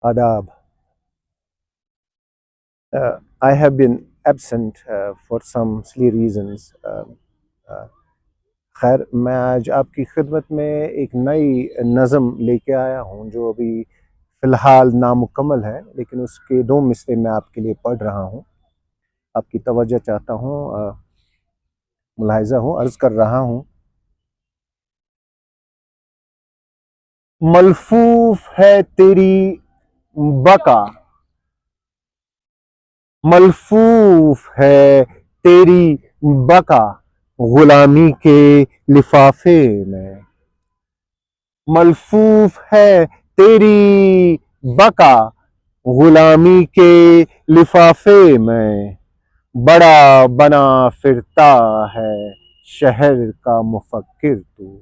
آداب. I have been absent for some silly reasons. خیر میں آج آپ کی خدمت میں ایک نئی نظم لے کے آیا ہوں جو ابھی فی الحال نامکمل ہے، لیکن اس کے 2 مصرے میں آپ کے لیے پڑھ رہا ہوں. آپ کی توجہ چاہتا ہوں، ملاحظہ ہوں، عرض کر رہا ہوں. ملفوف ہے تیری بقا، ملفوف ہے تیری بقا غلامی کے لفافے میں. ملفوف ہے تیری بقا غلامی کے لفافے میں. بڑا بنا پھرتا ہے شہر کا مفکر تو،